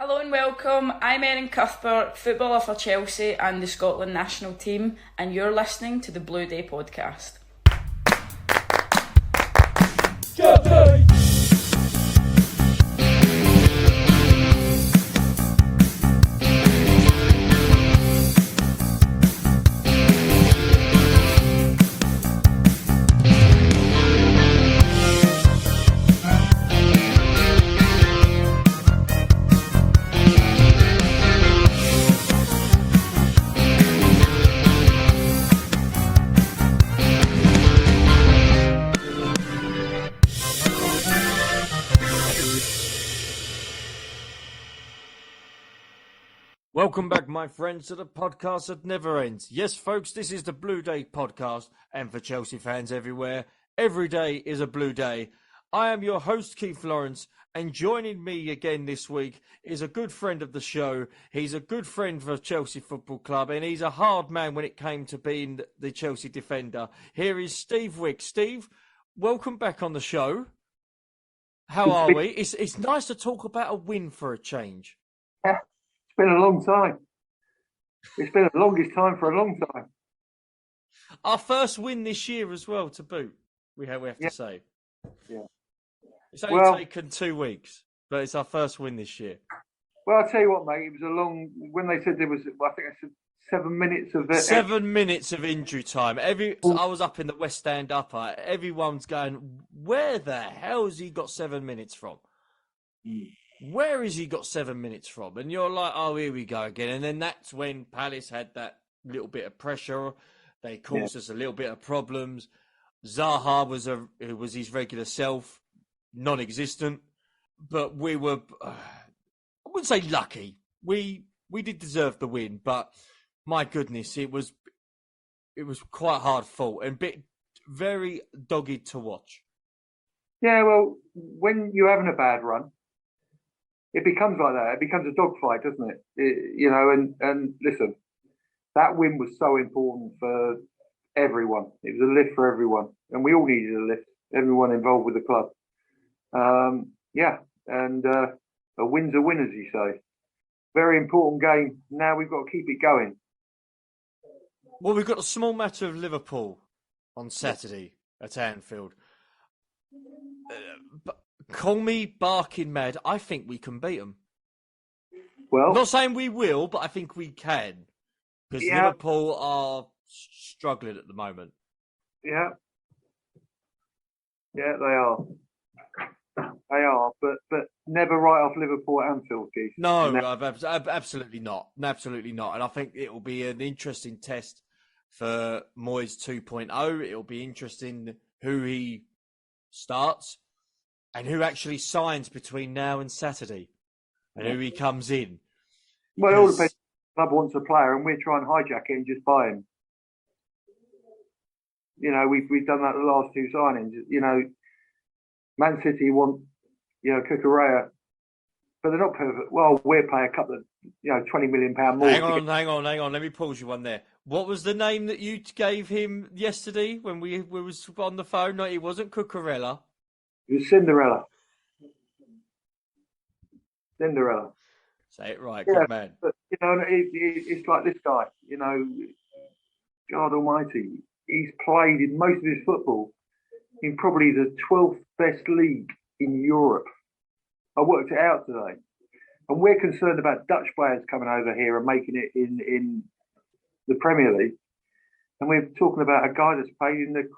Hello and welcome. I'm Erin Cuthbert, footballer for Chelsea and the Scotland national team, and you're listening to the Blue Day podcast. Chelsea! Welcome back, my friends, to the podcast that never ends. Yes, folks, this is the Blue Day podcast, and for Chelsea fans everywhere, every day is a blue day. I am your host, Keith Lawrence, and joining me again this week is a good friend of the show. He's a good friend for Chelsea Football Club, and he's a hard man when it came to being the Chelsea defender. Here is Steve Wicks. Steve, welcome back on the show. How are we? It's nice to talk about a win for a change. Yeah. It's been a long time. It's been the longest time for a long time. Our first win this year as well, to boot, we have to say. Yeah. It's only taken 2 weeks, but it's our first win this year. Well, I'll tell you what, mate, it was a long... When they said there was, I think I said 7 minutes of... 7 minutes of injury time. I was up in the West Stand upper. Everyone's going, where the hell has he got 7 minutes from? Where has he got 7 minutes from? And you're like, oh, here we go again. And then that's when Palace had that little bit of pressure. They caused us a little bit of problems. Zaha was his regular self, non-existent. But we were, I wouldn't say lucky. We did deserve the win, but my goodness, it was quite hard fought and very dogged to watch. Yeah, well, when you're having a bad run, it becomes like that. It becomes a dogfight, doesn't it? And listen, that win was so important for everyone. It was a lift for everyone. And we all needed a lift, everyone involved with the club. A win's a win, as you say. Very important game. Now we've got to keep it going. Well, we've got a small matter of Liverpool on Saturday at Anfield. But call me barking mad. I think we can beat them. Well, I'm not saying we will, but I think we can. Because Liverpool are struggling at the moment. Yeah. Yeah, they are. They are, but never write off Liverpool at Anfield, Keith. No, absolutely not. Absolutely not. And I think it will be an interesting test for Moyes 2.0. It will be interesting who he starts and who actually signs between now and Saturday and who he comes in. Well, it all depends. The club wants a player and we're trying to hijack it and just buy him. You know, we've done that the last 2 signings. You know, Man City want, Cucurella, but they're not perfect. Well, we'll pay a couple of, £20 million more. Hang on. Let me pause you one there. What was the name that you gave him yesterday when we was on the phone? No, it wasn't Cucurella. It was Cinderella. Say it right, yeah, good man. But, it's like this guy, God almighty. He's played in most of his football in probably the 12th best league in Europe. I worked it out today. And we're concerned about Dutch players coming over here and making it in the Premier League. And we're talking about a guy that's played in the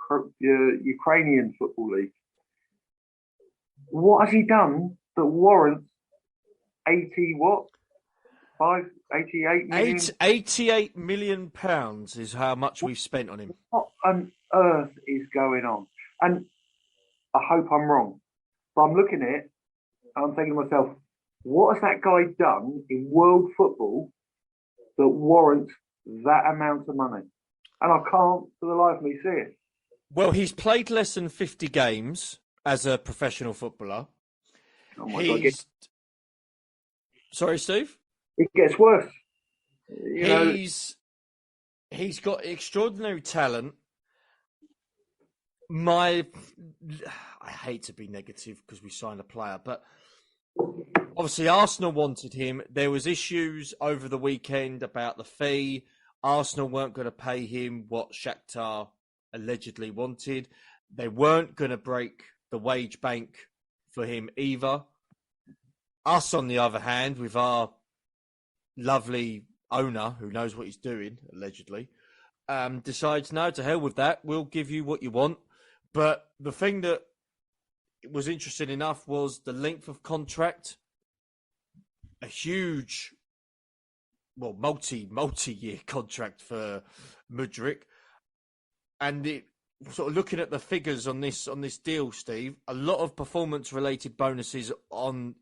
Ukrainian Football League. What has he done that warrants 88 million? 88 million pounds is how much we've spent on him. What on earth is going on? And I hope I'm wrong, but I'm looking at it and I'm thinking to myself, what has that guy done in world football that warrants that amount of money? And I can't for the life of me see it. Well, he's played less than 50 games as a professional footballer. Oh my God. Sorry, Steve? It gets worse. He's got extraordinary talent. I hate to be negative because we signed a player, but Obviously, Arsenal wanted him. There was issues over the weekend about the fee. Arsenal weren't going to pay him what Shakhtar allegedly wanted. They weren't going to break the wage bank for him either. Us, on the other hand, with our lovely owner who knows what he's doing, allegedly, decides, no, to hell with that. We'll give you what you want. But the thing that was interesting enough was the length of contract. A huge, well, multi-year contract for Mudryk. And it sort of looking at the figures on this deal, Steve, a lot of performance-related bonuses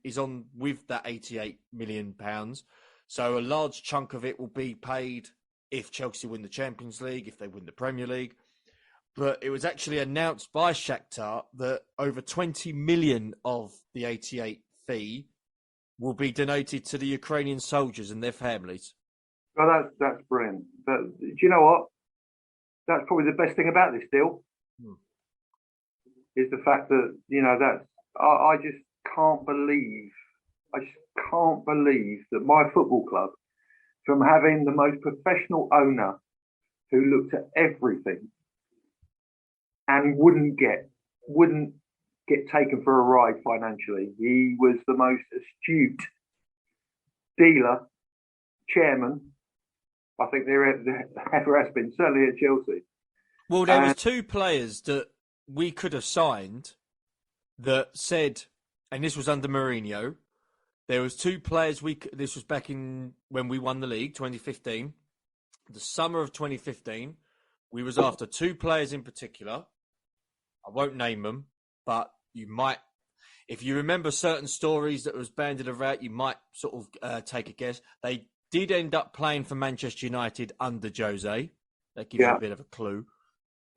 is on with that £88 million. So a large chunk of it will be paid if Chelsea win the Champions League, if they win the Premier League. But it was actually announced by Shakhtar that over 20 million of the 88 fee will be donated to the Ukrainian soldiers and their families. Well, that's brilliant. But do you know what? That's probably the best thing about this deal. Is the fact that, that I just can't believe that my football club, from having the most professional owner who looked at everything and wouldn't get taken for a ride financially. He was the most astute dealer, chairman, I think there ever has been, certainly at Chelsea. Well, there was two players that we could have signed that said, and this was under Mourinho, there was two players this was back in when we won the league, 2015. The summer of 2015, we was after two players in particular. I won't name them, but you might, if you remember certain stories that was banded around, you might sort of take a guess. They did end up playing for Manchester United under Jose. That gives you a bit of a clue.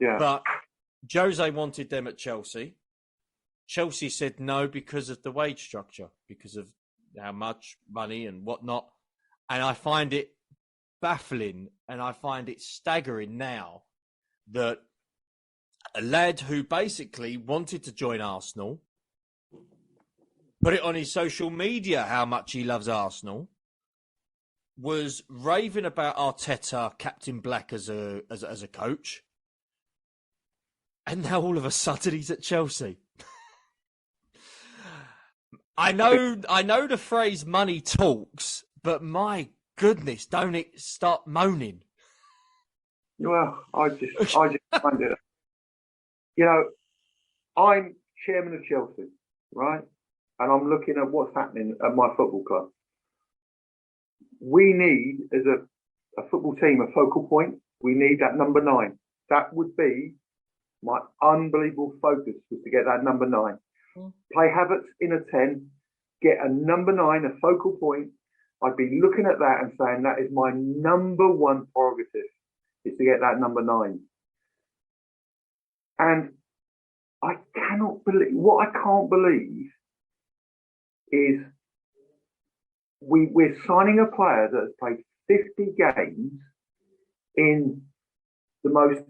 Yeah. But Jose wanted them at Chelsea. Chelsea said no because of the wage structure, because of how much money and whatnot. And I find it baffling and I find it staggering now that a lad who basically wanted to join Arsenal put it on his social media how much he loves Arsenal, was raving about Arteta, Captain Black as a coach, and now all of a sudden he's at Chelsea. I know the phrase "money talks," but my goodness, don't it start moaning? Well, I just find it. I'm chairman of Chelsea, right? And I'm looking at what's happening at my football club. We need, as a football team, a focal point. We need that number 9. That would be my unbelievable focus, was to get that number 9. Play Havertz in a 10, get a number 9, a focal point. I'd be looking at that and saying that is my number 1 prerogative, is to get that number 9. And I cannot believe, what I can't believe is we're signing a player that has played 50 games in the most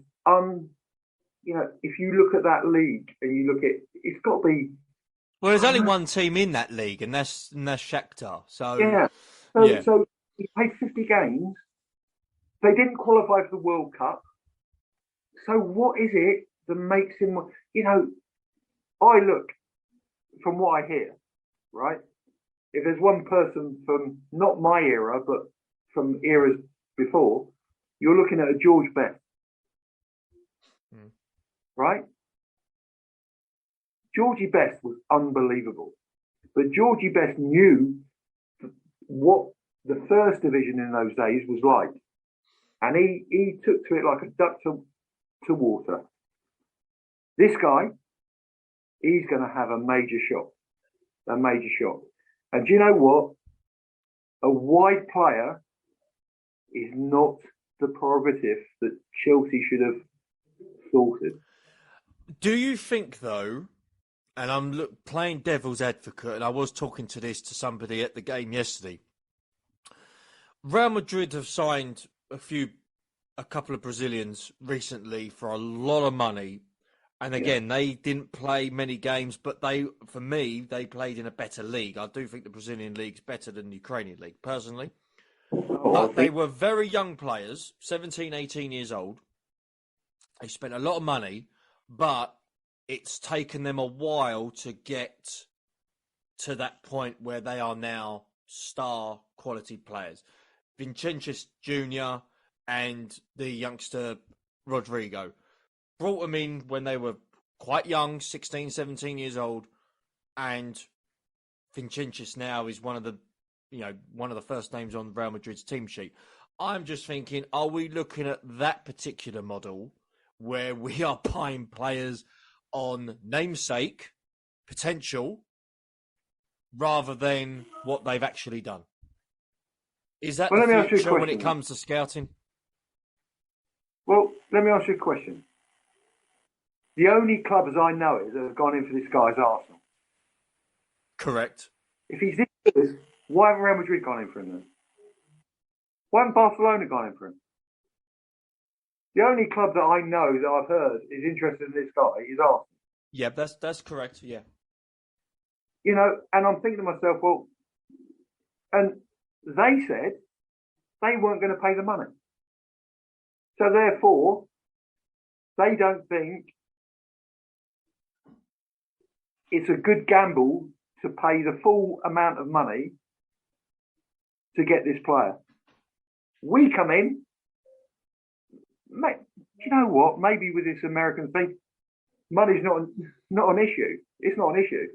if you look at that league and you look at, it's got to be. Well, there's only one team in that league, and that's Shakhtar. So yeah, so he played 50 games. They didn't qualify for the World Cup. So what is it that makes him? I look from what I hear, right? If there's one person from not my era, but from eras before, you're looking at a George Best. Right? Georgie Best was unbelievable. But Georgie Best knew what the first division in those days was like. And he took to it like a duck to water. This guy, he's going to have a major shot. A major shot. And do you know what? A wide player is not the prerogative that Chelsea should have sorted. Do you think, though, and I'm playing devil's advocate, and I was talking to somebody at the game yesterday, Real Madrid have signed a couple of Brazilians recently for a lot of money, And again, they didn't play many games, but for me, they played in a better league. I do think the Brazilian league's better than the Ukrainian league, personally. But they were very young players, 17, 18 years old. They spent a lot of money, but it's taken them a while to get to that point where they are now star quality players. Vincenus Jr. and the youngster Rodrigo brought them in when they were quite young, 16, 17 years old, and Vincenus now is one of the first names on Real Madrid's team sheet. I'm just thinking, are we looking at that particular model where we are buying players on namesake, potential, rather than what they've actually done? Is that the future when it comes to scouting? Well, let me ask you a question. The only club, as I know it, that have gone in for this guy is Arsenal. Correct. If he's this good, why haven't Real Madrid gone in for him then? Why haven't Barcelona gone in for him? The only club that I know that I've heard is interested in this guy is Arsenal. Yeah, that's correct, yeah. You know, and I'm thinking to myself, well, and they said they weren't going to pay the money. So therefore, they don't think it's a good gamble to pay the full amount of money to get this player. We come in, mate, you know what? Maybe with this American thing, money's not an issue. It's not an issue.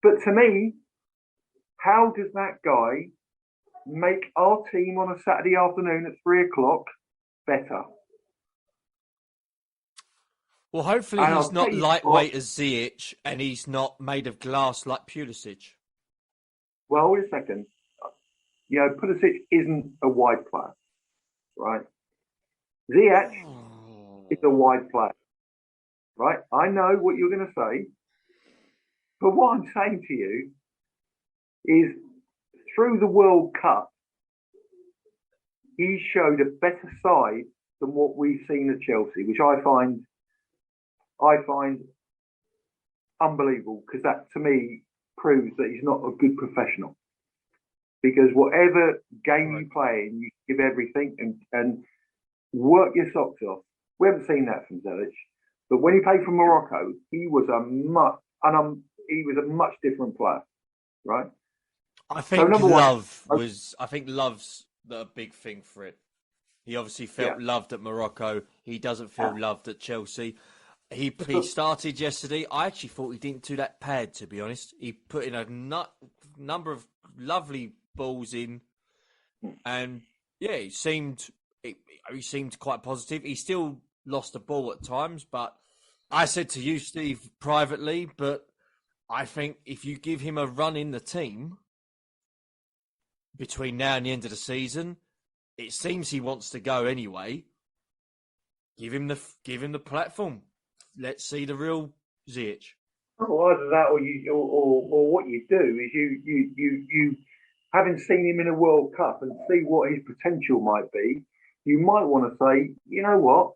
But to me, how does that guy make our team on a Saturday afternoon at 3:00 better? Well, hopefully he's not lightweight as Ziyech and he's not made of glass like Pulisic. Well, wait a second. You know, Pulisic isn't a wide player, right? Ziyech is a wide player, right? I know what you're going to say, but what I'm saying to you is through the World Cup, he showed a better side than what we've seen at Chelsea, which I find unbelievable, because that to me proves that he's not a good professional. Because whatever game you play in, you give everything and work your socks off. We haven't seen that from Ziyech, but when he played for Morocco, he was a much different player, right? I think love's the big thing for it. He obviously felt loved at Morocco. He doesn't feel loved at Chelsea. He started yesterday. I actually thought he didn't do that bad, to be honest. He put in a number of lovely balls in, and he seemed quite positive. He still lost the ball at times, but I said to you, Steve, privately, but I think if you give him a run in the team between now and the end of the season, it seems he wants to go anyway. Give him the platform. Let's see the real Ziyech. Oh, either that, or what you do is you having seen him in a World Cup and see what his potential might be, you might want to say, you know what,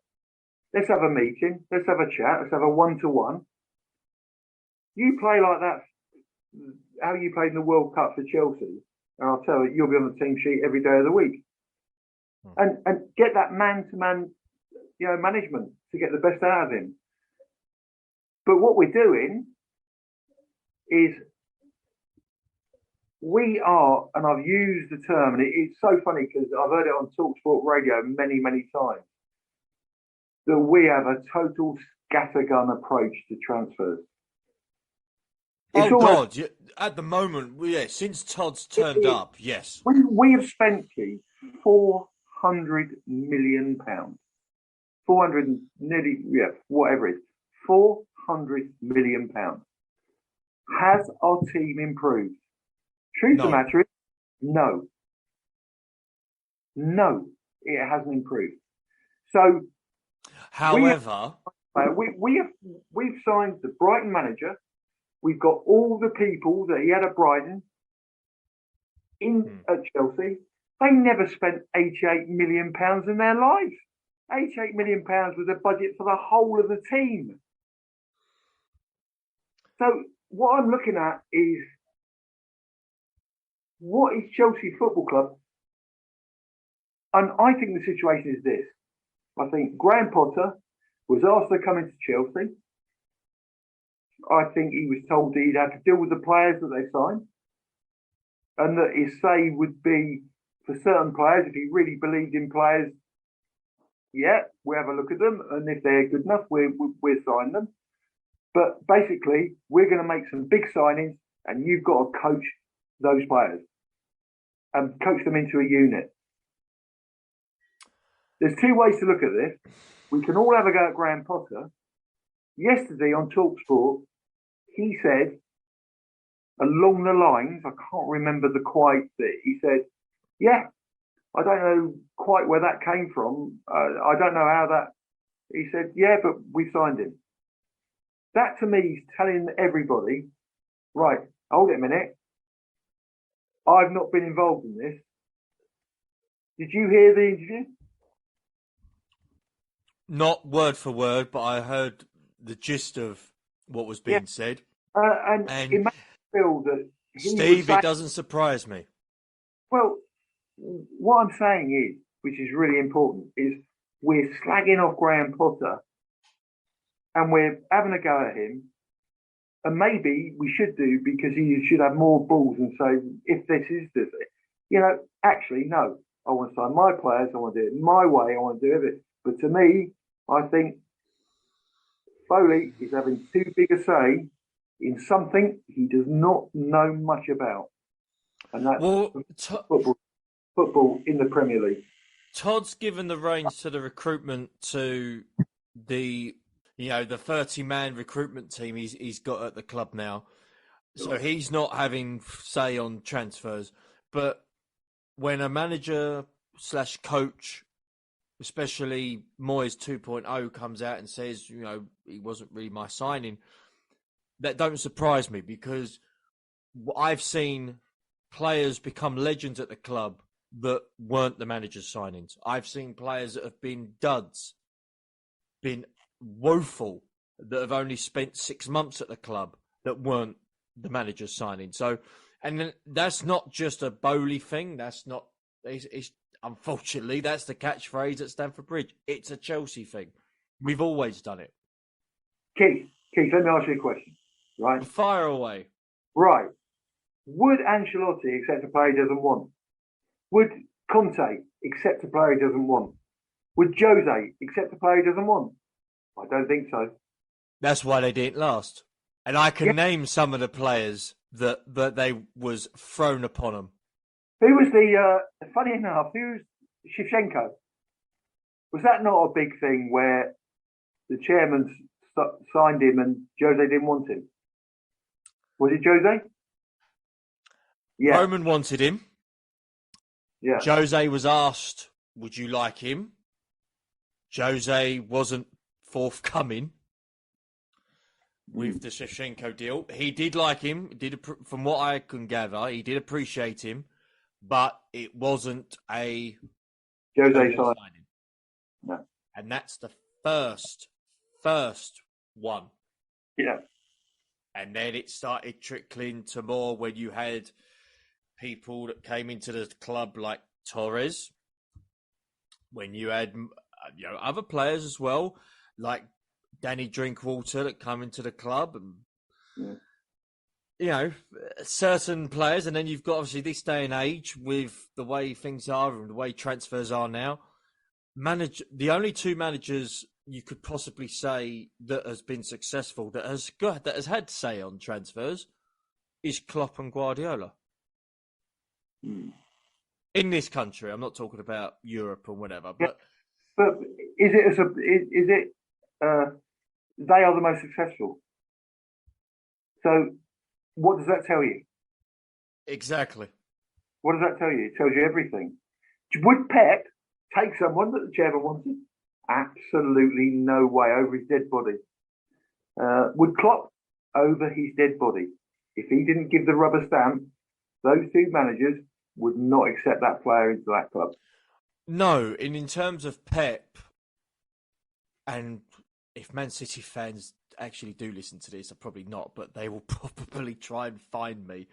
let's have a meeting, let's have a chat, let's have a one-to-one. You play like that, how you played in the World Cup for Chelsea, and I'll tell you, you'll be on the team sheet every day of the week. And get that man-to-man, management to get the best out of him. But what we're doing is we are, and I've used the term, and it's so funny because I've heard it on TalkSport Radio many, many times, that we have a total scattergun approach to transfers. At the moment, since Todd's turned up, yes. We have spent £400 million. 400 nearly, whatever it is. £400 million. Has our team improved? Truth of the matter is, no. No, it hasn't improved. So, however, we've signed the Brighton manager. We've got all the people that he had at Brighton at Chelsea. They never spent £88 million in their lives. £88 million was the budget for the whole of the team. So what I'm looking at is, what is Chelsea Football Club? And I think the situation is this. I think Graham Potter was asked to come into Chelsea. I think he was told that he'd have to deal with the players that they signed, and that his say would be for certain players, if he really believed in players, yeah, we'll have a look at them, and if they're good enough, we'll sign them. But basically, we're going to make some big signings, and you've got to coach those players and coach them into a unit. There's two ways to look at this. We can all have a go at Graham Potter. Yesterday on TalkSport, he said, along the lines, I can't remember the quite bit, he said, yeah, I don't know quite where that came from. I don't know how that, he said, yeah, but we signed him. That to me is telling everybody, right, hold it a minute. I've not been involved in this. Did you hear the interview? Not word for word, but I heard the gist of what was being said. And it makes me feel that Steve, it doesn't surprise me. Well, what I'm saying is, which is really important, is we're slagging off Graham Potter and we're having a go at him. And maybe we should do, because he should have more balls and say, if this is this, actually, no, I want to sign my players, I want to do it my way, I want to do it. But to me, I think Foley is having too big a say in something he does not know much about. And that's football in the Premier League. Todd's given the reins to the recruitment to the 30-man recruitment team he's got at the club now. So he's not having say on transfers. But when a manager / coach, especially Moyes 2.0, comes out and says, he wasn't really my signing, that don't surprise me, because I've seen players become legends at the club that weren't the manager's signings. I've seen players that have been duds, been woeful, that have only spent 6 months at the club that weren't the manager's signing. So, and then that's not just a Bowley thing. It's unfortunately, that's the catchphrase at Stamford Bridge. It's a Chelsea thing. We've always done it. Keith, let me ask you a question. Right? Fire away. Right. Would Ancelotti accept a player he doesn't want? Would Conte accept a player he doesn't want? Would Jose accept a player he doesn't want? I don't think so. That's why they didn't last. And I can name some of the players that they was thrown upon them. Who was funny enough, who was Shevchenko? Was that not a big thing where the chairman signed him and Jose didn't want him? Was it Jose? Yeah. Roman wanted him. Yeah. Jose was asked, would you like him? Jose wasn't forthcoming with the Shevchenko deal. He did like him. From what I can gather, he did appreciate him, but it wasn't a Jose signing. No. And that's the first one. Yeah. And then it started trickling to more when you had people that came into the club like Torres, when you had other players as well, like Danny Drinkwater, that come into the club, and certain players. And then you've got, obviously, this day and age, with the way things are and the way transfers are now, the only two managers you could possibly say that has been successful, that has had say on transfers, is Klopp and Guardiola. In this country, I'm not talking about Europe or whatever, but is it they are the most successful? So what does that tell you? Exactly. What does that tell you? It tells you everything. Would Pep take someone that the chairman wanted? Absolutely no way, over his dead body. Would Klopp? Over his dead body. If he didn't give the rubber stamp, those two managers would not accept that player into that club. No, in terms of Pep, and if Man City fans actually do listen to this, are probably not, but they will probably try and find me.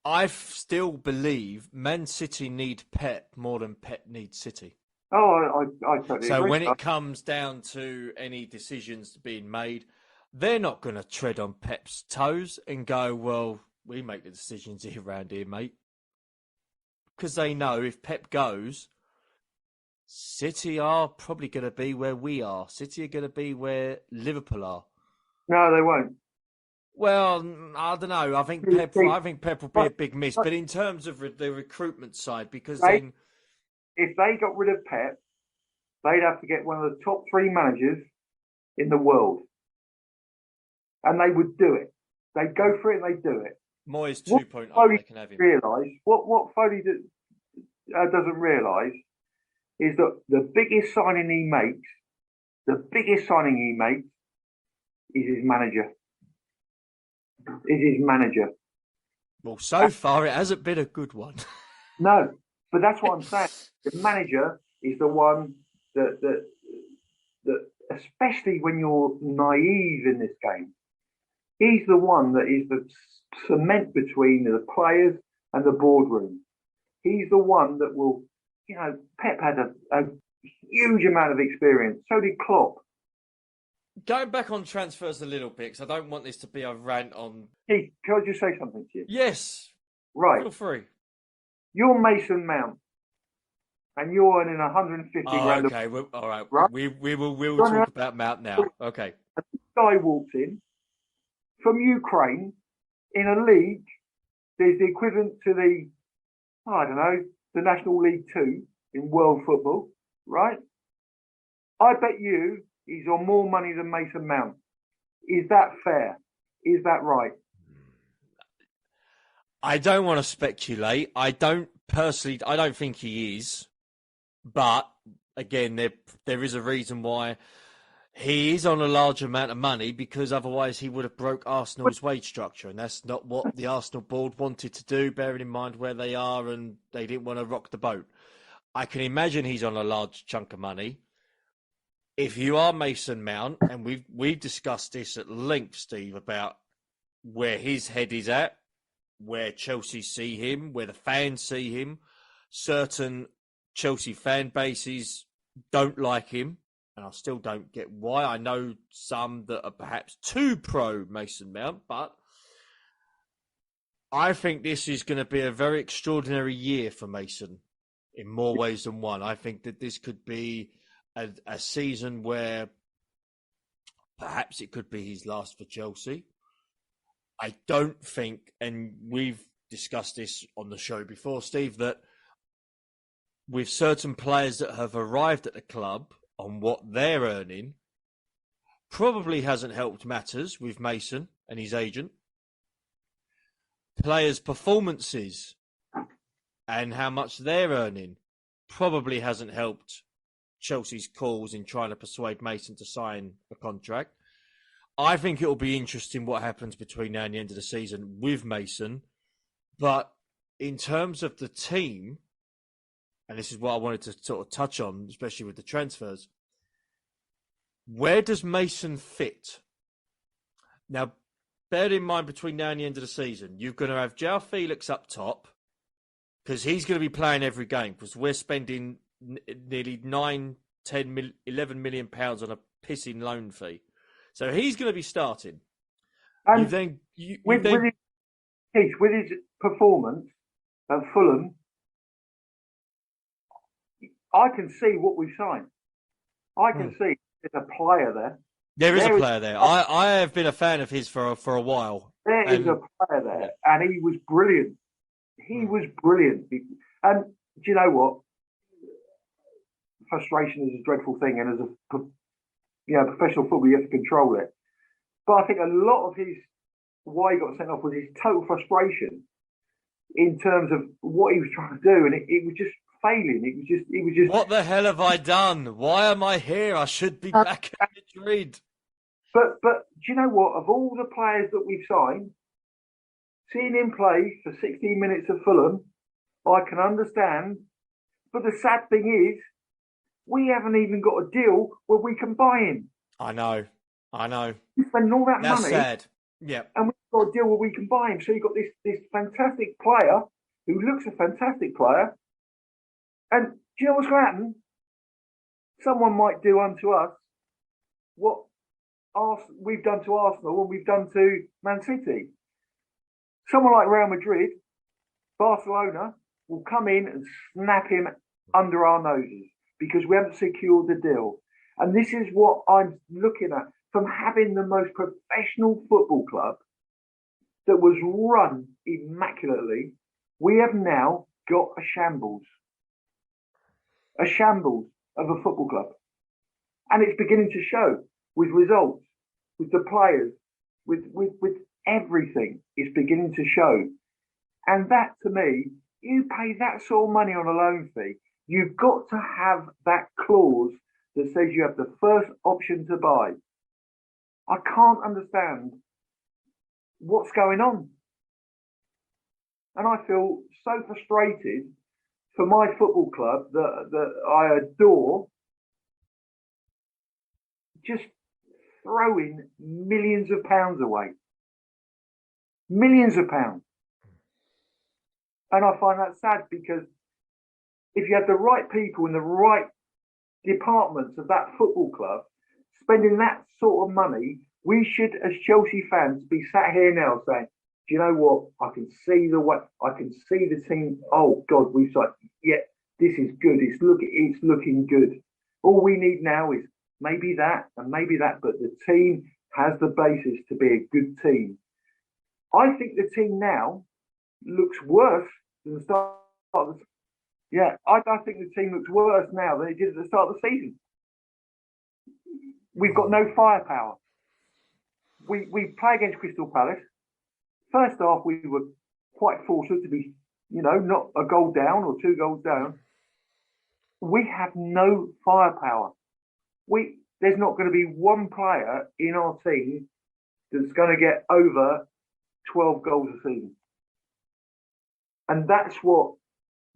I still believe Man City need Pep more than Pep needs City. Oh, I totally So agree. when it comes down to any decisions being made, they're not going to tread on Pep's toes and go, well, we make the decisions here around here, mate. Because they know if Pep goes, City are probably going to be where we are. City are going to be where Liverpool are. No, they won't. Well, I don't know. I think Pep will be a big miss. But in terms of the recruitment side, because then if they got rid of Pep, they'd have to get one of the top 3 managers in the world, and they would do it. They'd go for it and they'd do it. Moyes 2.0, they can have him. What Foley doesn't realise is that the biggest signing he makes is his manager. Well, so far it hasn't been a good one. No, but that's what I'm saying. The manager is the one that especially when you're naive in this game, he's the one that is the cement between the players and the boardroom. He's the one that will, Pep had a huge amount of experience. So did Klopp. Going back on transfers a little bit, because I don't want this to be a rant on... Keith, can I just say something to you? Yes. Right. Feel free. You're Mason Mount, and you're earning 150 grand. Okay. All right. Right? We will talk about Mount now. Okay. A guy walks in from Ukraine in a league. There's the equivalent to the National League 2 in world football, right? I bet you he's on more money than Mason Mount. Is that fair? Is that right? I don't want to speculate. I don't think he is. But again, there is a reason why he is on a large amount of money, because otherwise he would have broke Arsenal's wage structure, and that's not what the Arsenal board wanted to do, bearing in mind where they are, and they didn't want to rock the boat. I can imagine he's on a large chunk of money. If you are Mason Mount, and we've discussed this at length, Steve, about where his head is at, where Chelsea see him, where the fans see him, certain Chelsea fan bases don't like him, and I still don't get why. I know some that are perhaps too pro Mason Mount, but I think this is going to be a very extraordinary year for Mason in more ways than one. I think that this could be a season where perhaps it could be his last for Chelsea. I don't think, and we've discussed this on the show before, Steve, that with certain players that have arrived at the club on what they're earning, probably hasn't helped matters with Mason and his agent. Players' performances and how much they're earning probably hasn't helped Chelsea's calls in trying to persuade Mason to sign a contract. I think it'll be interesting what happens between now and the end of the season with Mason. But in terms of the team, and this is what I wanted to sort of touch on, especially with the transfers, where does Mason fit? Now, bear in mind, between now and the end of the season, you're going to have João Felix up top, because he's going to be playing every game, because we're spending nearly 9, 10, 11 million pounds on a pissing loan fee. So he's going to be starting. And with his performance at Fulham, I can see what we've signed. I can see there's a player there. There is a player there. I have been a fan of his for a while. There is a player there, and he was brilliant. He was brilliant. And do you know what? Frustration is a dreadful thing, and as a professional football, you have to control it. But I think a lot of why he got sent off was his total frustration in terms of what he was trying to do, and it was just failing. It was just. What the hell have I done? Why am I here? I should be back at Madrid. But do you know what? Of all the players that we've signed, seeing him play for 16 minutes at Fulham, I can understand. But the sad thing is, We haven't even got a deal where we can buy him. I know. We spend all that That's money, sad. Yeah. and we've got a deal where we can buy him. So you've got this fantastic player who looks a fantastic player, and do you know what's going to happen? Someone might do unto us what we've done to Arsenal and we've done to Man City. Someone like Real Madrid, Barcelona, will come in and snap him under our noses because we haven't secured the deal. And this is what I'm looking at. From having the most professional football club that was run immaculately, we have now got a shambles of a football club. And it's beginning to show with results, with the players, with everything. It's beginning to show. And that, to me, you pay that sort of money on a loan fee, you've got to have that clause that says you have the first option to buy. I can't understand what's going on. And I feel so frustrated for my football club that I adore, just throwing millions of pounds away. Millions of pounds. And I find that sad because if you had the right people in the right departments of that football club spending that sort of money, we should, as Chelsea fans, be sat here now saying, do you know what? I can see the team. Oh God, we've like, yeah, this is good. It's looking good. All we need now is maybe that and maybe that, but the team has the basis to be a good team. I think the team now looks worse than the start of the Yeah, I think the team looks worse now than it did at the start of the season. We've got no firepower. We play against Crystal Palace. First half, we were quite fortunate to be, not a goal down or 2 goals down. We have no firepower. There's not going to be one player in our team that's going to get over 12 goals a season. And that's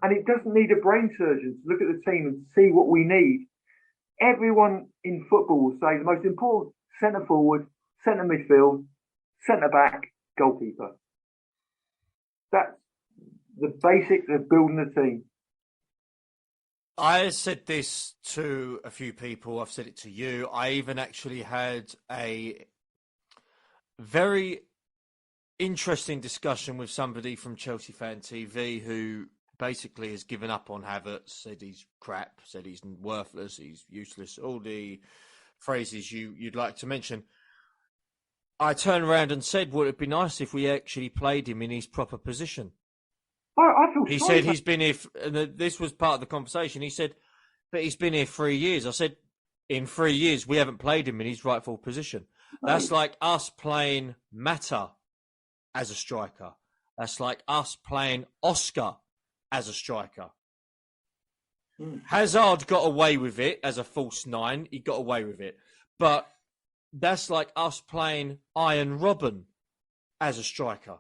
and it doesn't need a brain surgeon to look at the team and see what we need. Everyone in football will say the most important: centre forward, centre midfield, centre back, goalkeeper. That's the basics of building a team. I said this to a few people. I've said it to you. I even actually had a very interesting discussion with somebody from Chelsea Fan TV who basically has given up on Havertz, said he's crap, said he's worthless, he's useless, all the phrases you'd like to mention. I turned around and said, would it be nice if we actually played him in his proper position? I feel He sorry said he's been here, and this was part of the conversation. He said, but he's been here 3 years. I said, in 3 years, we haven't played him in his rightful position. That's like us playing Mata as a striker. That's like us playing Oscar as a striker. Hazard got away with it as a false 9. He got away with it. But that's like us playing Iron Robin as a striker.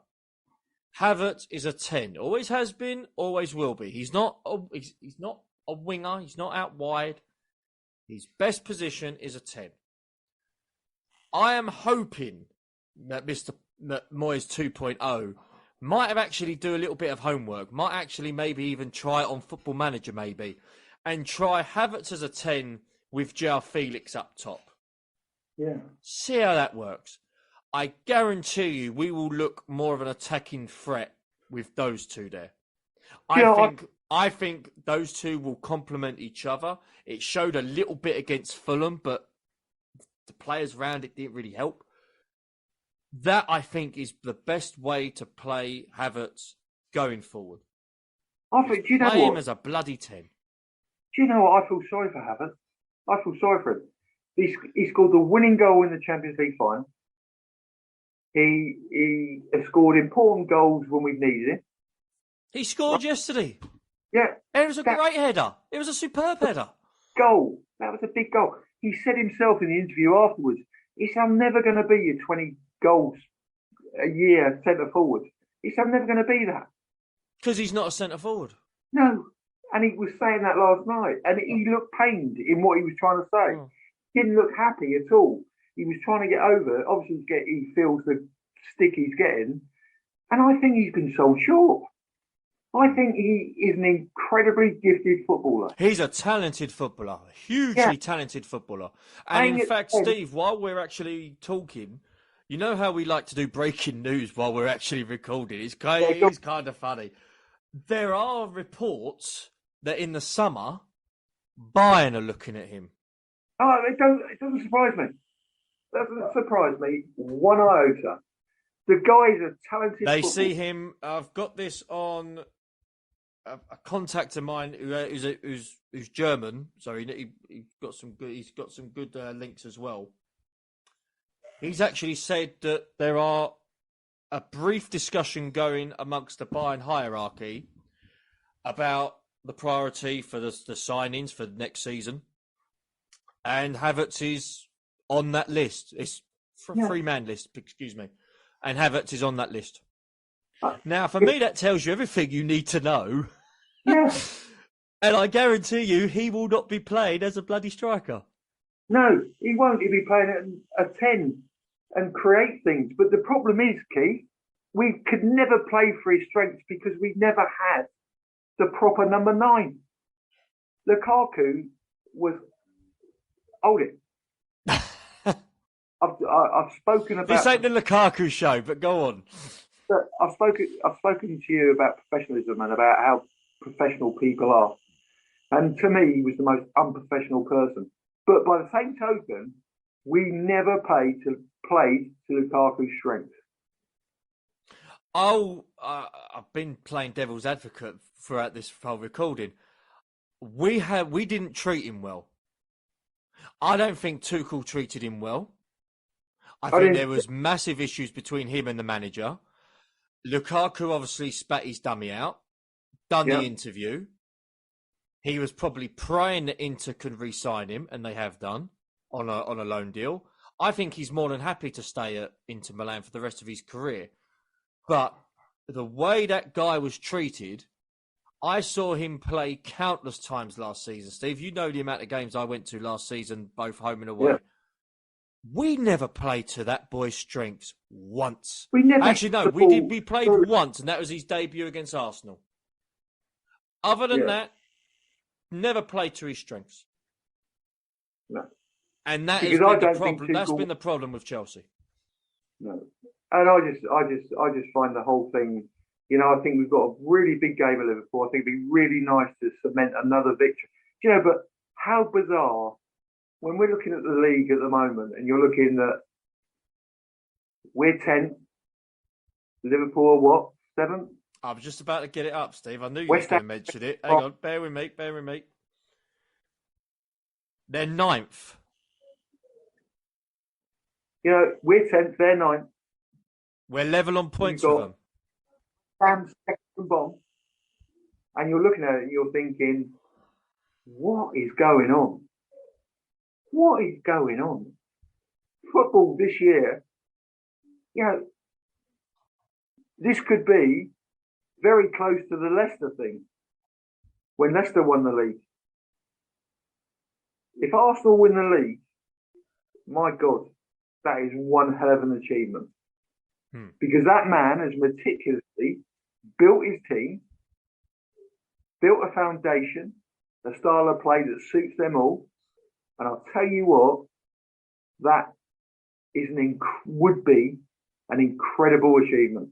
Havertz is a 10. Always has been, always will be. He's not a winger. He's not out wide. His best position is a 10. I am hoping that Mr. Moyes 2.0 might have actually do a little bit of homework, might actually maybe even try it on Football Manager maybe, and try Havertz as a 10 with João Felix up top. Yeah. See how that works. I guarantee you we will look more of an attacking threat with those two there. I think those two will complement each other. It showed a little bit against Fulham, but the players around it didn't really help. That, I think, is the best way to play Havertz going forward. I think, do you know play what? him as a bloody 10. Do you know what? I feel sorry for Havertz. I feel sorry for him. He scored the winning goal in the Champions League final. He has scored important goals when we've needed it. He scored yesterday. Yeah. It was a great header. It was a superb header. Goal. That was a big goal. He said himself in the interview afterwards, he said, I'm never going to be your 20 goals a year centre forward. He said, I'm never going to be that. Because he's not a centre forward. No. And he was saying that last night, and he looked pained in what he was trying to say. Oh. He didn't look happy at all. He was trying to get over it. Obviously, he feels the stick he's getting, and I think he's been sold short. I think he is an incredibly gifted footballer. He's a talented footballer, hugely talented footballer. And in fact, Steve, while we're actually talking, you know how we like to do breaking news while we're actually recording? It's kind of funny. There are reports that in the summer, Bayern are looking at him. Oh, it doesn't surprise me. Doesn't surprise me one iota. The guy's a talented They footballer. see him. I've got this on a contact of mine who's German, so he's got some good links as well. He's actually said that there are a brief discussion going amongst the Bayern hierarchy about the priority for the signings for next season, and Havertz is on that list. It's a three-man list, excuse me, and Havertz is on that list. Now, for me, that tells you everything you need to know. Yeah. And I guarantee you, he will not be played as a bloody striker. No, he won't. He'll be playing at a 10 and create things. But the problem is, Keith, we could never play for his strengths because we never had the proper number 9. Lukaku was... Hold it. I've spoken about... This ain't the Lukaku show, but go on. I've spoken to you about professionalism and about how professional people are. And to me, he was the most unprofessional person. But by the same token, we never played to Lukaku's strength. I've been playing devil's advocate throughout this whole recording. We didn't treat him well. I don't think Tuchel treated him well. I think there was massive issues between him and the manager. Lukaku obviously spat his dummy out, the interview. He was probably praying that Inter could re-sign him, and they have done on a loan deal. I think he's more than happy to stay at Inter Milan for the rest of his career. But the way that guy was treated, I saw him play countless times last season. Steve, you know the amount of games I went to last season, both home and away. Yeah. We never played to that boy's strengths once. We never. Actually, no, we did. We played once, and that was his debut against Arsenal. Other than that, never played to his strengths. No. And that has been the problem. That's been the problem with Chelsea. No. And I just find the whole thing, I think we've got a really big game at Liverpool. I think it'd be really nice to cement another victory. But how bizarre when we're looking at the league at the moment, and you're looking at we're 10th, Liverpool are what, 7th? I was just about to get it up, Steve. I knew you were going to mention it. Hang on, bear with me. They're 9th. We're 10th, they're 9th. We're level on points with them. Sam's second bomb. And you're looking at it and you're thinking, what is going on? What is going on? Football this year, this could be very close to the Leicester thing when Leicester won the league. If Arsenal win the league, my God, that is one hell of an achievement. Because that man has meticulously built his team, built a foundation, a style of play that suits them all. And I'll tell you what, that is would be an incredible achievement.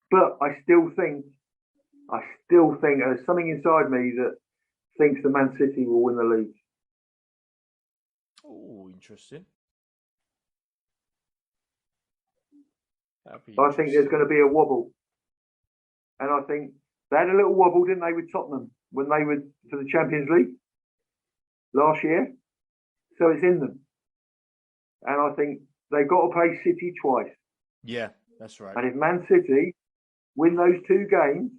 But I still think there's something inside me that thinks the Man City will win the league. Oh, interesting. I think there's going to be a wobble. And I think they had a little wobble, didn't they, with Tottenham when they were for the Champions League last year? So it's in them. And I think they've got to play City twice. Yeah, that's right. And if Man City win those 2 games...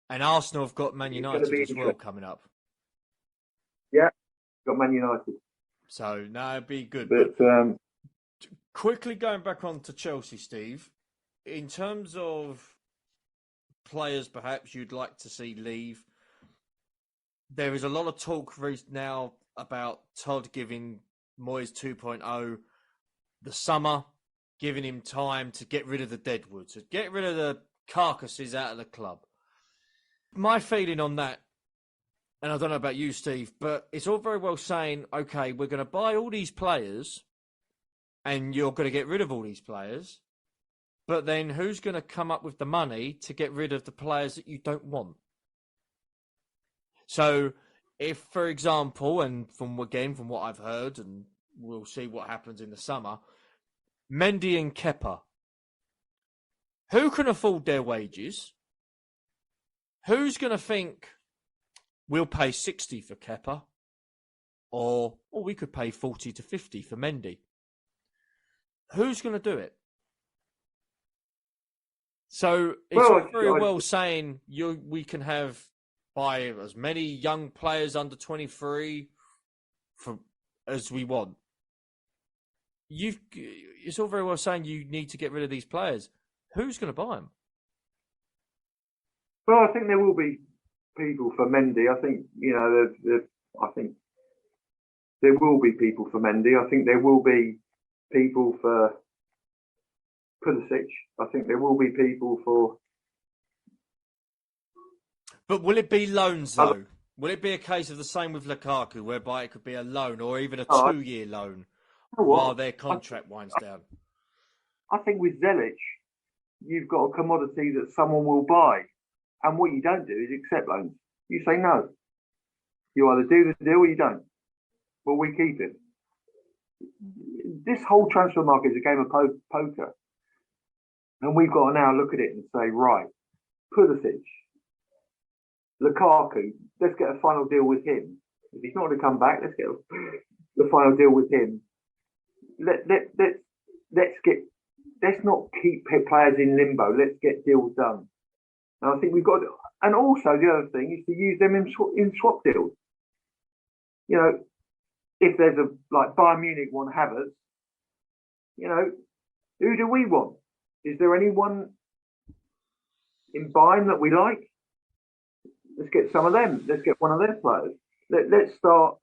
And Arsenal have got Man United as well coming up. Yeah, got Man United. So, no, it'd be good. But quickly going back on to Chelsea, Steve, in terms of players perhaps you'd like to see leave. There is a lot of talk now about Todd giving Moyes 2.0 the summer, giving him time to get rid of the deadwood, to get rid of the carcasses out of the club. My feeling on that, and I don't know about you, Steve, but it's all very well saying, okay, we're going to buy all these players and you're going to get rid of all these players, but then who's going to come up with the money to get rid of the players that you don't want? So if, for example, and from what I've heard, and we'll see what happens in the summer, Mendy and Kepa, who can afford their wages? Who's going to think we'll pay 60 for Kepa, or we could pay 40 to 50 for Mendy? Who's going to do it? So it's all very well saying we can buy as many young players under 23 as we want. It's all very well saying you need to get rid of these players. Who's going to buy them? Well, I think there will be people for Mendy. I think I think there will be people for Mendy. I think there will be people for Pulisic. I think there will be people for. But will it be loans though? Will it be a case of the same with Lukaku, whereby it could be a loan or even a 2-year loan while their contract winds down? I think with Zelic, you've got a commodity that someone will buy. And what you don't do is accept loans. You say no. You either do the deal or you don't. But we keep it. This whole transfer market is a game of poker. And we've got to now look at it and say, right, Pulisic, Lukaku, let's get a final deal with him. If he's not going to come back, let's get the final deal with him. Let's not keep players in limbo. Let's get deals done. And I think we've got to, and also the other thing is to use them in swap deals. You know, if there's like Bayern Munich want Havertz, who do we want? Is there anyone in Bayern that we like? Let's get some of them. Let's get one of their players. Let's start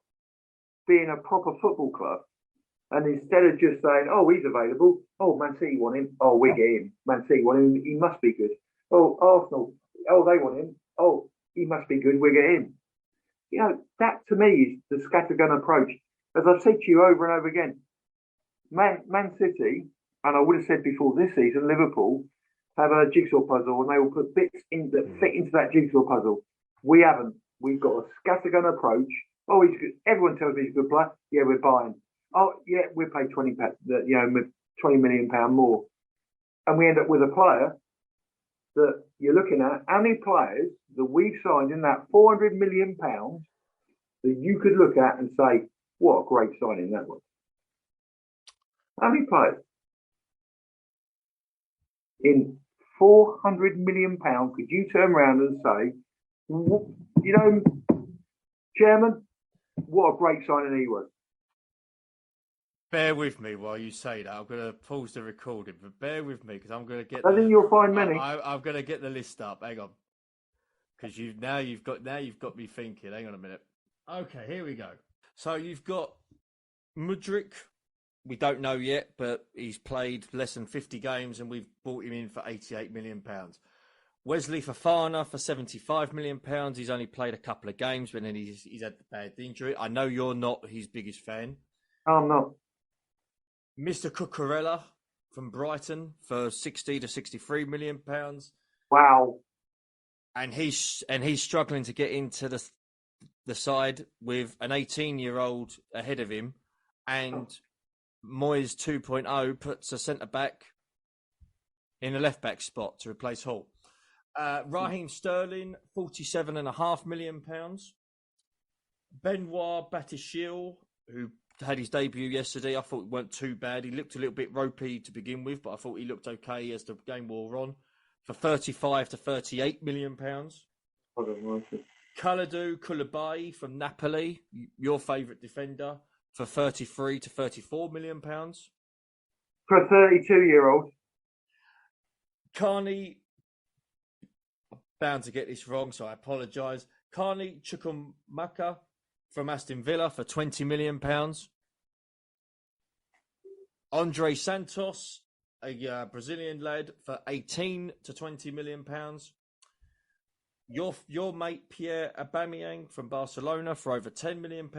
being a proper football club. And instead of just saying, oh, he's available. Oh, Man City want him. Oh, we get him. Man City want him. He must be good. Oh, Arsenal. Oh, they want him. Oh, he must be good. We get him. That to me is the scattergun approach. As I've said to you over and over again, Man City, and I would have said before this season, Liverpool have a jigsaw puzzle and they will put bits in that fit into that jigsaw puzzle. We haven't. We've got a scattergun approach. Oh, he's good. Everyone tells me he's a good player. Yeah, we're buying. Oh, yeah, we pay £20 million more. And we end up with a player that you're looking at, how many players that we've signed in that £400 million that you could look at and say, what a great signing that was. How many players? In £400 million, could you turn around and say, Chairman, what a great signing he was. Bear with me while you say that. I'm going to pause the recording, but bear with me because I'm going to get. I think you'll find many. I'm going to get the list up. Hang on, because you've got me thinking. Hang on a minute. Okay, here we go. So you've got Mudryk. We don't know yet, but he's played less than 50 games, and we've bought him in for £88 million. Wesley Fofana for £75 million. He's only played a couple of games, but then he's had the bad injury. I know you're not his biggest fan. I'm not. Mr. Cucurella from Brighton for £60 to £63 million. Wow. And he's struggling to get into the side with an 18-year-old ahead of him, and Moyes 2.0 puts a centre-back in the left-back spot to replace Hall. Raheem Sterling, £47.5 million. Benoit Badiashile, who had his debut yesterday, I thought it weren't too bad. He looked a little bit ropey to begin with, but I thought he looked okay as the game wore on. For £35 to £38 million. Kalidou Koulibaly from Napoli, your favourite defender, for £33 to £34 million. For a 32-year-old. Carney bound to get this wrong, so I apologise. Carney Chukwumaka from Aston Villa for £20 million. Andre Santos, a Brazilian lad, for 18 to £20 million. Your mate Pierre Aubameyang from Barcelona for over £10 million.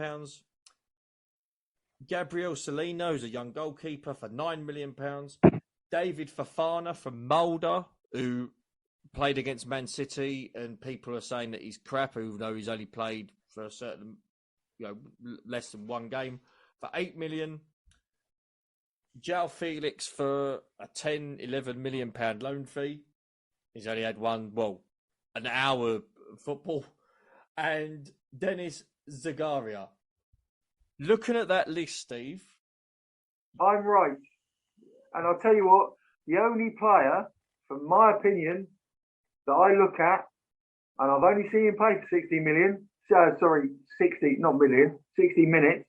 Gabriel Solino is a young goalkeeper for £9 million. David Fofana from Mulder, who played against Man City, and people are saying that he's crap, even though he's only played for a certain, less than one game, for £8 million. João Felix for a 10, £11 million loan fee. He's only had an hour of football. And Dennis Zagaria. Looking at that list, Steve. I'm right. And I'll tell you what, the only player, from my opinion, that I look at, and I've only seen him play for 60 million, 60, not million, 60 minutes,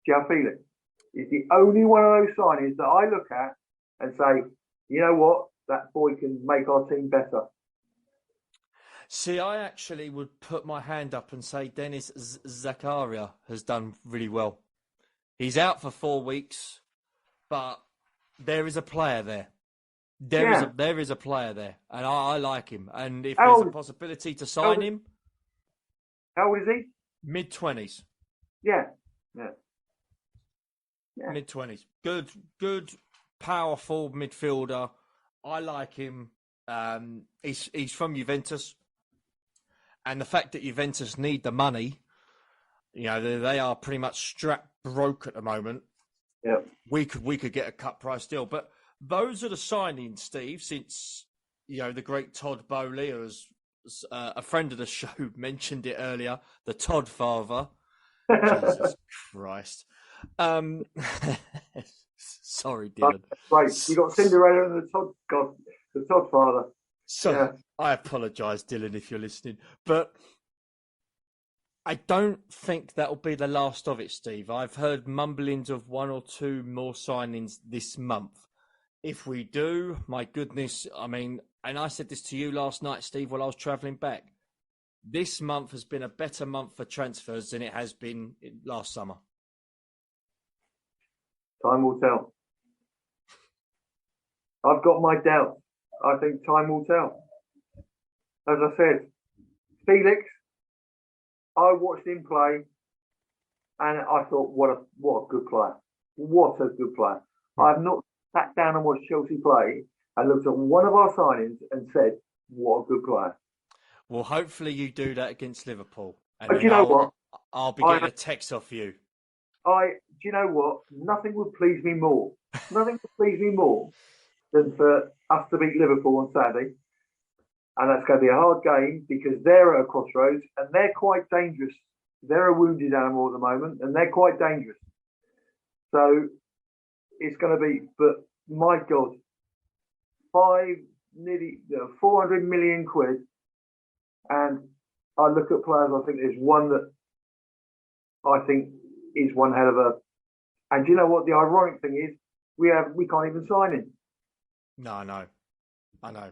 João Felix. He's the only one of those signings that I look at and say, you know what, that boy can make our team better. See, I actually would put my hand up and say Dennis Zakaria has done really well. He's out for 4 weeks, but there is a player there. There is a player there, and I like him. And if there's a possibility to sign him... How old is he? Mid-20s. Yeah. Mid-20s. Good, powerful midfielder. I like him. He's from Juventus. And the fact that Juventus need the money, they are pretty much strapped broke at the moment. Yeah. We could get a cut price deal. But those are the signings, Steve, since, the great Todd Bowley, as a friend of the show mentioned it earlier, the Todd father. Jesus Christ. Sorry, Dylan. Right, you got Cinderella and the Todd father. So yeah. I apologise, Dylan, if you're listening, but I don't think that'll be the last of it, Steve. I've heard mumblings of 1 or 2 more signings this month. If we do, my goodness, and I said this to you last night, Steve, while I was travelling back. This month has been a better month for transfers than it has been last summer. Time will tell. I've got my doubts. I think time will tell. As I said, Felix, I watched him play and I thought, what a good player. What a good player. I have not sat down and watched Chelsea play and looked at one of our signings and said, what a good player. Well, hopefully you do that against Liverpool. And but you know what? I'll be getting a text off you. Do you know what? Nothing would please me more. Nothing would please me more than for us to beat Liverpool on Saturday. And that's going to be a hard game because they're at a crossroads and they're quite dangerous. They're a wounded animal at the moment and they're quite dangerous. So it's going to be, but my God, nearly 400 million quid. And I look at players, I think there's one that I think is one hell of a. And you know what? The ironic thing is, we can't even sign him. No, I know.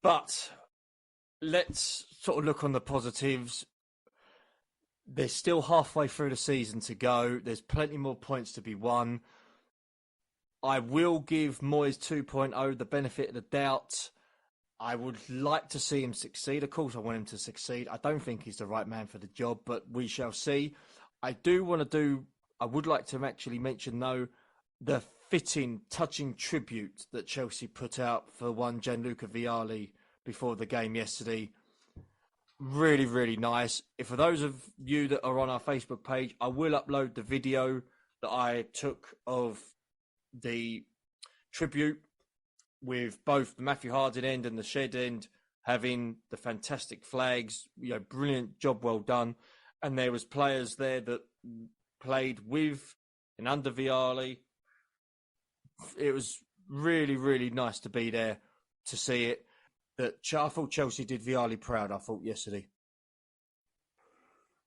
But let's sort of look on the positives. There's still halfway through the season to go. There's plenty more points to be won. I will give Moyes 2.0 the benefit of the doubt. I would like to see him succeed. Of course, I want him to succeed. I don't think he's the right man for the job, but we shall see. I would like to actually mention, though, the fitting, touching tribute that Chelsea put out for one Gianluca Vialli before the game yesterday. Really, really nice. For those of you that are on our Facebook page, I will upload the video that I took of the tribute with both the Matthew Harding end and the Shed end having the fantastic flags. Brilliant job, well done. And there was players there that played with and under Vialli. It was really, really nice to be there to see it. I thought Chelsea did Vialli proud, I thought, yesterday.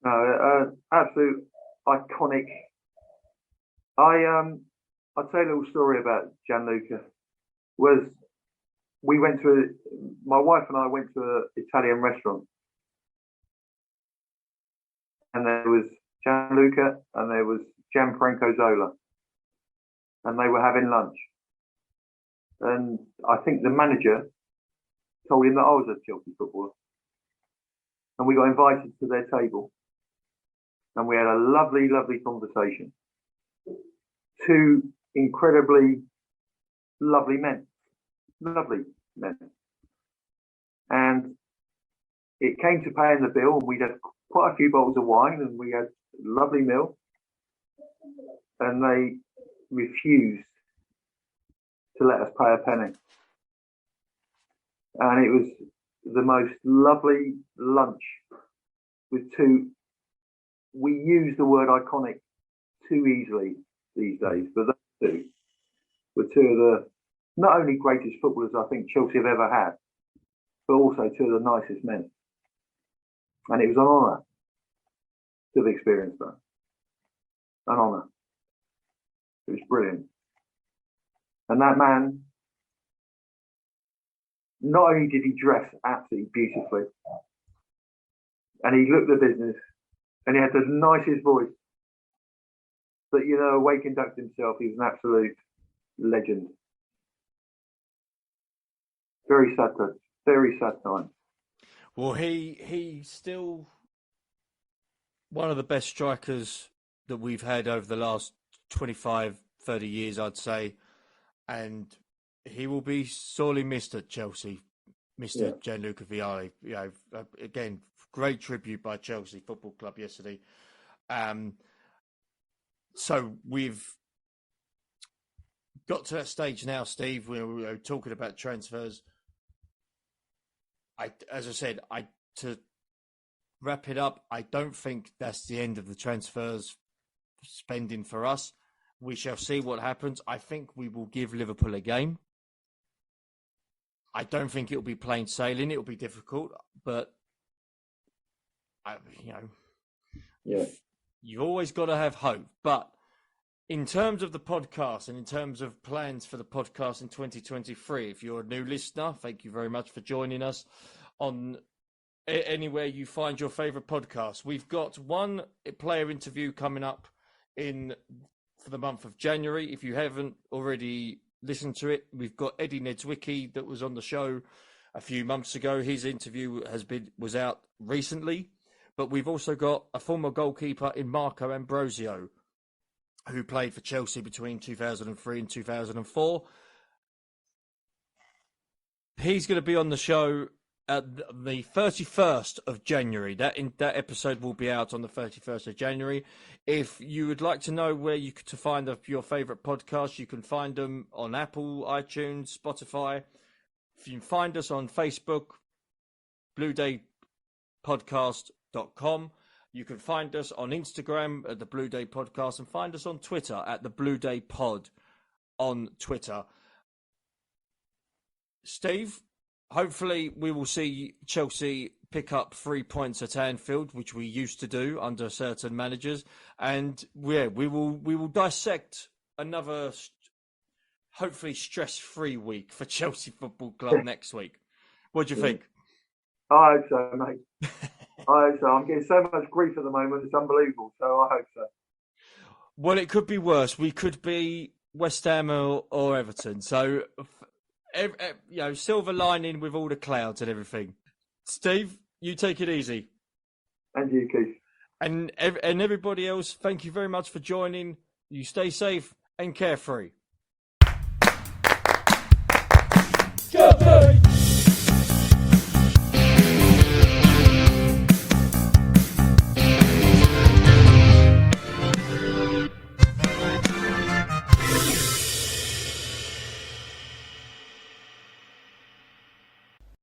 No, absolute iconic. I'll tell you a little story about Gianluca. my wife and I went to an Italian restaurant, and there was Gianluca and there was Gianfranco Zola, and they were having lunch. And I think the manager told him that I was a Chelsea footballer, and we got invited to their table, and we had a lovely, lovely conversation. Two incredibly lovely men. And it came to paying the bill, and we'd had quite a few bottles of wine, and we had a lovely meal, and they refused to let us pay a penny. And it was the most lovely lunch with two. We use the word iconic too easily these days, but those two were two of the not only greatest footballers I think Chelsea have ever had, but also two of the nicest men. And it was an honour to have experienced that. An honour. It was brilliant. And that man, not only did he dress absolutely beautifully, and he looked the business, and he had the nicest voice, but the way he conducted himself, he was an absolute legend. Very sad time. Well, he's still one of the best strikers that we've had over the last 25, 30 years, I'd say. And he will be sorely missed at Chelsea, Mr. Gianluca Vialli. Again, great tribute by Chelsea Football Club yesterday. So we've got to that stage now, Steve, where we were talking about transfers. As I said, to wrap it up, I don't think that's the end of the transfers spending for us. We shall see what happens. I think we will give Liverpool a game. I don't think it'll be plain sailing. It'll be difficult, but you've always got to have hope. But in terms of the podcast and in terms of plans for the podcast in 2023, if you're a new listener, thank you very much for joining us on anywhere you find your favourite podcast. We've got one player interview coming up for the month of January. If you haven't already listened to it, we've got Eddie Niedzwiecki that was on the show a few months ago. His interview was out recently. But we've also got a former goalkeeper in Marco Ambrosio, who played for Chelsea between 2003 and 2004. He's going to be on the show at the 31st of January. That episode will be out on the 31st of January. If you would like to know where to find your favourite podcasts, you can find them on Apple, iTunes, Spotify. If you can find us on Facebook, bluedaypodcast.com. You can find us on Instagram at the Blue Day Podcast and find us on Twitter at the Blue Day Pod on Twitter. Steve, hopefully we will see Chelsea pick up 3 points at Anfield, which we used to do under certain managers, and we will dissect another hopefully stress-free week for Chelsea Football Club next week. What do you think? I hope so, mate. I hope so. I'm getting so much grief at the moment. It's unbelievable. So I hope so. Well, it could be worse. We could be West Ham or Everton. So, silver lining with all the clouds and everything. Steve, you take it easy. And you, Keith. And everybody else, thank you very much for joining. You stay safe and carefree.